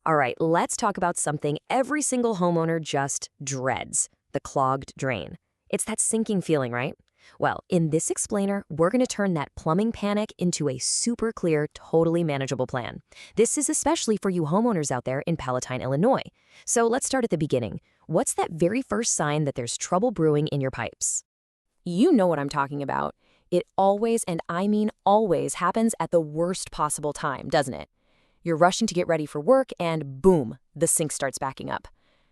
All right, let's talk about something every single homeowner just dreads: the clogged drain. It's that sinking feeling, right? Well, in this explainer, we're going to turn that plumbing panic into a super clear, totally manageable plan. This is especially for you homeowners out there in Palatine, Illinois. So let's start at the beginning. What's that very first sign that there's trouble brewing in your pipes? You know what I'm talking about. It always, and I mean always, happens at the worst possible time, doesn't it? You're rushing to get ready for work and boom, the sink starts backing up.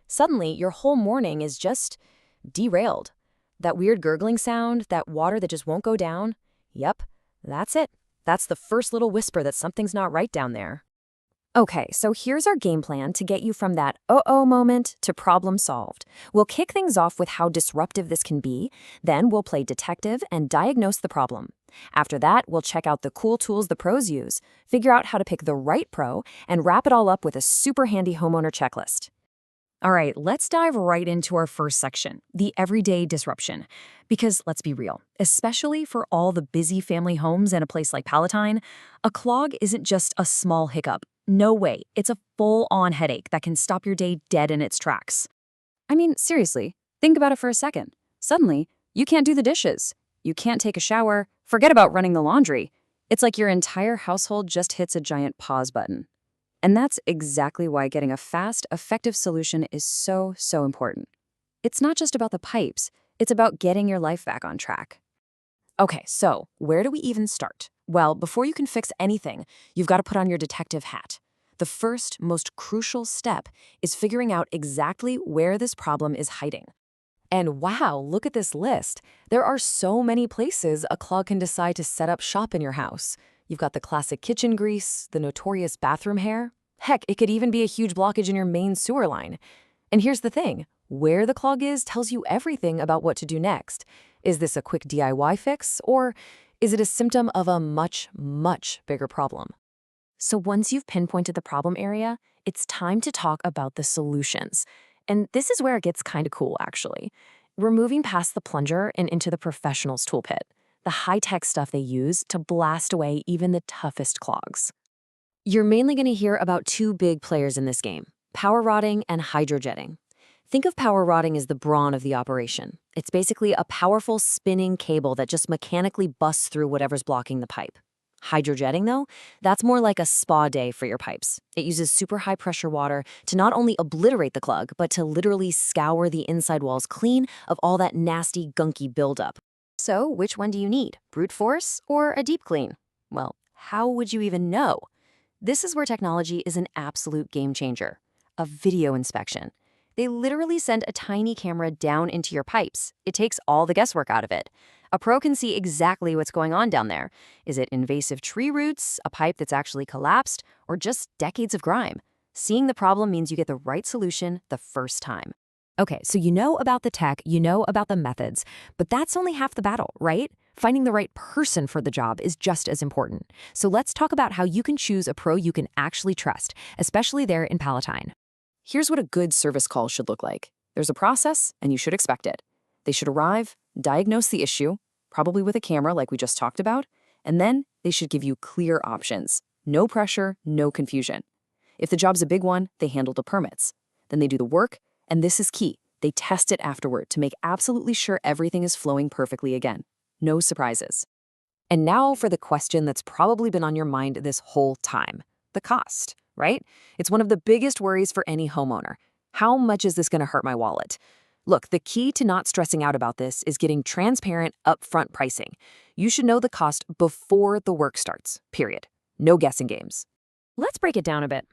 Suddenly, your whole morning is just derailed. That weird gurgling sound, that water that just won't go down. Yep, that's it. That's the first little whisper that something's not right down there. Okay, so here's our game plan to get you from that uh-oh moment to problem solved. We'll kick things off with how disruptive this can be, then we'll play detective and diagnose the problem. After that, we'll check out the cool tools the pros use, figure out how to pick the right pro, and wrap it all up with a super handy homeowner checklist. All right, let's dive right into our first section, the everyday disruption. Because let's be real, especially for all the busy family homes in a place like Palatine, a clog isn't just a small hiccup. No way, it's a full-on headache that can stop your day dead in its tracks. I mean, seriously, think about it for a second. Suddenly, you can't do the dishes. You can't take a shower. Forget about running the laundry. It's like your entire household just hits a giant pause button. And that's exactly why getting a fast, effective solution is so important. It's not just about the pipes, it's about getting your life back on track. Okay, so where do we even start? Well, before you can fix anything, you've got to put on your detective hat. The first, most crucial step is figuring out exactly where this problem is hiding. And wow, look at this list. There are so many places a clog can decide to set up shop in your house. You've got the classic kitchen grease, the notorious bathroom hair. Heck, it could even be a huge blockage in your main sewer line. And here's the thing, where the clog is tells you everything about what to do next. Is this a quick DIY fix, or is it a symptom of a much bigger problem? So once you've pinpointed the problem area, it's time to talk about the solutions. And this is where it gets kind of cool, actually. We're moving past the plunger and into the professional's toolkit, the high-tech stuff they use to blast away even the toughest clogs. You're mainly going to hear about two big players in this game: power rodding and hydrojetting. Think of power rodding as the brawn of the operation. It's basically a powerful spinning cable that just mechanically busts through whatever's blocking the pipe. Hydrojetting, though, that's more like a spa day for your pipes. It uses super high pressure water to not only obliterate the clog, but to literally scour the inside walls clean of all that nasty, gunky buildup. So which one do you need, brute force or a deep clean? Well, how would you even know? This is where technology is an absolute game changer: a video inspection. They literally send a tiny camera down into your pipes. It takes all the guesswork out of it. A pro can see exactly what's going on down there. Is it invasive tree roots, a pipe that's actually collapsed, or just decades of grime? Seeing the problem means you get the right solution the first time. Okay, so you know about the tech, you know about the methods, but that's only half the battle, right? Finding the right person for the job is just as important. So let's talk about how you can choose a pro you can actually trust, especially there in Palatine. Here's what a good service call should look like. There's a process, and you should expect it. They should arrive, diagnose the issue, probably with a camera like we just talked about, and then they should give you clear options. No pressure, no confusion. If the job's a big one, they handle the permits. Then they do the work, and this is key. They test it afterward to make absolutely sure everything is flowing perfectly again. No surprises. And now for the question that's probably been on your mind this whole time: the cost, right? It's one of the biggest worries for any homeowner. How much is this going to hurt my wallet? Look, the key to not stressing out about this is getting transparent, upfront pricing. You should know the cost before the work starts, period. No guessing games. Let's break it down a bit.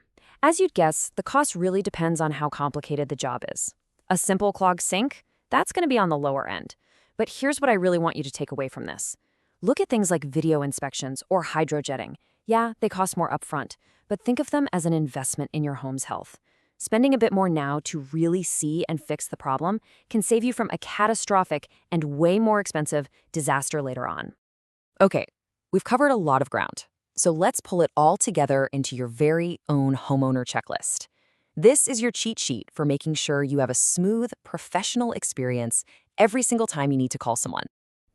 As you'd guess, the cost really depends on how complicated the job is. A simple clogged sink? That's going to be on the lower end. But here's what I really want you to take away from this. Look at things like video inspections or hydrojetting. Yeah, they cost more upfront, but think of them as an investment in your home's health. Spending a bit more now to really see and fix the problem can save you from a catastrophic and way more expensive disaster later on. Okay, we've covered a lot of ground, so let's pull it all together into your very own homeowner checklist. This is your cheat sheet for making sure you have a smooth, professional experience every single time you need to call someone.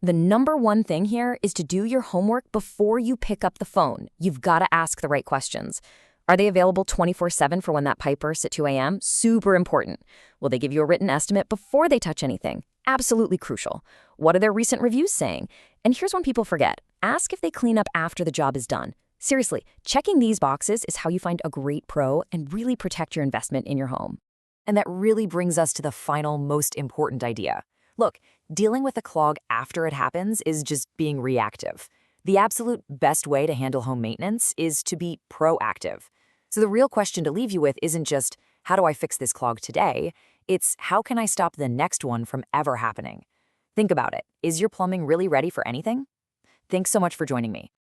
The number one thing here is to do your homework before you pick up the phone. You've got to ask the right questions. Are they available 24/7 for when that pipe bursts at 2 a.m.? Super important. Will they give you a written estimate before they touch anything? Absolutely crucial. What are their recent reviews saying? And here's one people forget. Ask if they clean up after the job is done. Seriously, checking these boxes is how you find a great pro and really protect your investment in your home. And that really brings us to the final, most important idea. Look, dealing with a clog after it happens is just being reactive. The absolute best way to handle home maintenance is to be proactive. So the real question to leave you with isn't just, how do I fix this clog today? It's, how can I stop the next one from ever happening? Think about it. Is your plumbing really ready for anything? Thanks so much for joining me.